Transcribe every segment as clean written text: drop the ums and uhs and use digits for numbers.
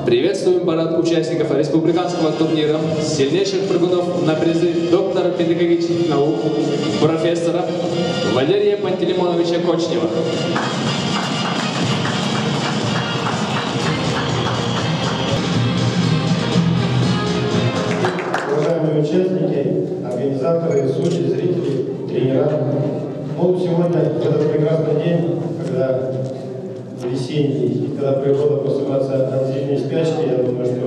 Приветствуем парад участников республиканского турнира, сильнейших прыгунов на призы доктора педагогических наук, профессора Валерия Пантелеймоновича Кочнева. Уважаемые участники, организаторы, судьи, зрители, тренера. Ну, сегодня, в этот прекрасный день, когда весенний, когда природа просыпается от зимней спячки, я думаю, что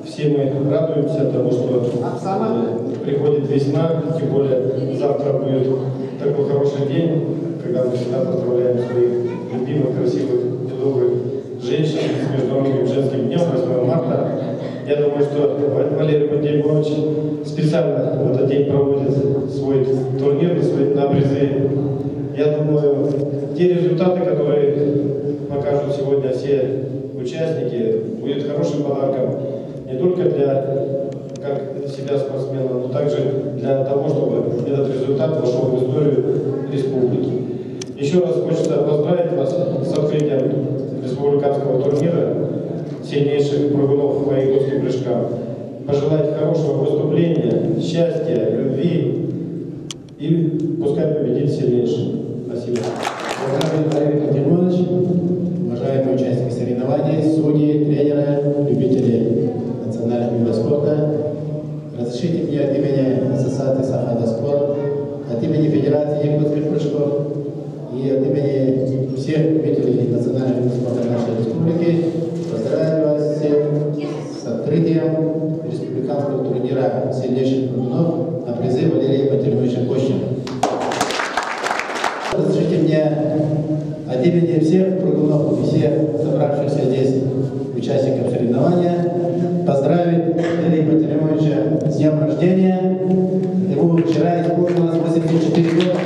все мы радуемся тому, что приходит весна, тем более завтра будет такой хороший день, когда мы всегда поздравляем своих любимых, красивых и добрых женщин с Международным женским днем 8 марта. Я думаю, что Валерий Пантелеймонович специально в этот день проводит свой турнир на призы. Я думаю, те результаты, которые покажут сегодня все участники, будет хорошим подарком не только для себя спортсмена, но также для того, чтобы этот результат вошел в историю республики. Еще раз хочется поздравить вас с открытием республиканского турнира сильнейших прыгунов по японским прыжкам. Пожелать хорошего выступления, счастья, любви и пускай победит сильнейший. Спасибо. Уважаемый Валерий Пантелеймонович, уважаемые участники соревнований, судьи, тренеры, любители национальных видов спорта, разрешите мне от имени Ассоциации Сахада Спорт, от имени Федерации японских прыжков и от имени всех любителей национальных видов спорта нашей республики поздравляю вас всех с открытием республиканского турнира сильнейших прыгунов на призы Валерия Пантелеймоновича Кочнева. Разрешите мне от имени всех прыгунов и всех собравшихся здесь участников соревнования поздравить Валерия Пантелеймоновича с днем рождения. Ему вчера исполнилось 84 года.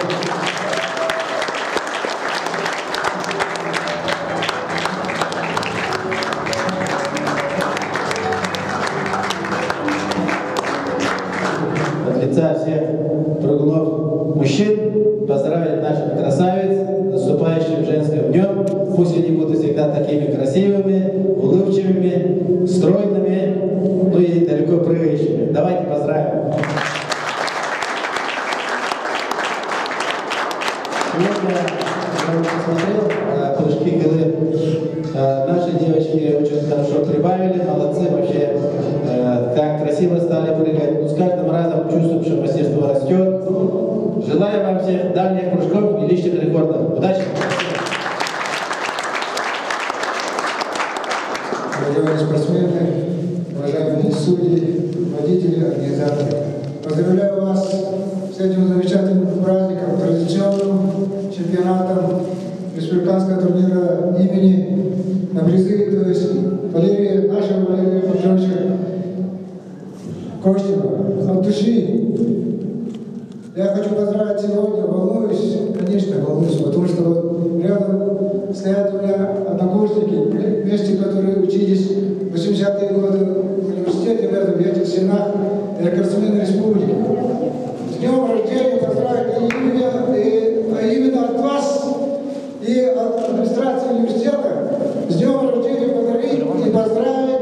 От лица всех прыгунов мужчин поздравить наших красавиц с наступающим женским днем. Пусть они будут всегда такими красивыми, улыбчивыми, стройными, ну и далеко прыгающими. Давайте поздравим. Сегодня я посмотрел прыжки голы. Наши девочки очень хорошо прибавили, молодцы вообще. Так красиво стали прыгать. С каждым разом чувствуем, что мастерство растет. Желаю вам всех дальних прыжков и личных рекордов. Удачи! Уважаемые спортсмены, уважаемые судьи, водители, организаторы. Поздравляю вас с этим замечательным праздником, традиционным чемпионатом республиканского турнира имени на призы, то есть нашего Валерия Пантелеймоновича Кочнева. От души я хочу поздравить сегодня, волнуюсь, конечно, волнуюсь, потому что вот рядом стоят у меня однокурсники, вместе, которые учились в 80-е годы в университете, рядом, в этих стенах, рекордсмены республики. С днем рождения поздравить именно от вас и от администрации университета. С днем рождения подарить и поздравить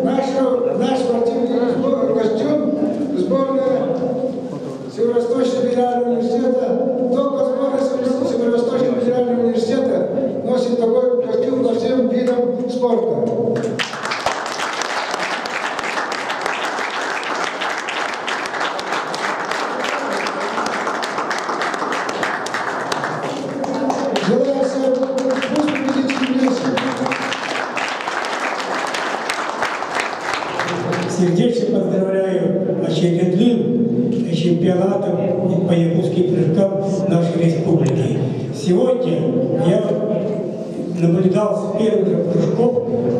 наш спортивный костюм, сборная Северо-Восточного федерального университета. Только сборная Северо-Восточного федерального университета носит такой костюм по всем видам спорта. Желаю всем пусть победите вместе. Сердечно поздравляю очередным чемпионатом по якутским прыжкам нашей республики. Сегодня я наблюдал с первых же прыжков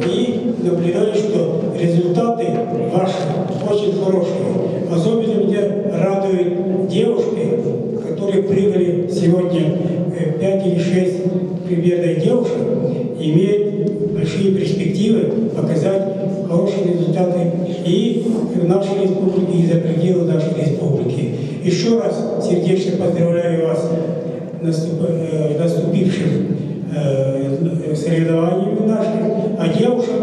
и наблюдаю, что результаты ваши очень хорошие. Особенно меня радуют девушки, которые прыгали сегодня 5 или 6 примерно девушек, имеют большие перспективы показать хорошие результаты и в нашей республике, и за пределы нашей республики. Еще раз сердечно поздравляю вас наступившим соревнованиями нашими, а девушек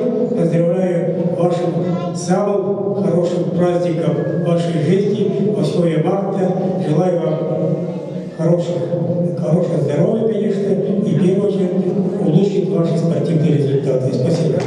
самым хорошим праздником вашей жизни, 8 марта. Желаю вам хорошего здоровья, конечно, и, в первую очередь, улучшить ваши спортивные результаты. Спасибо.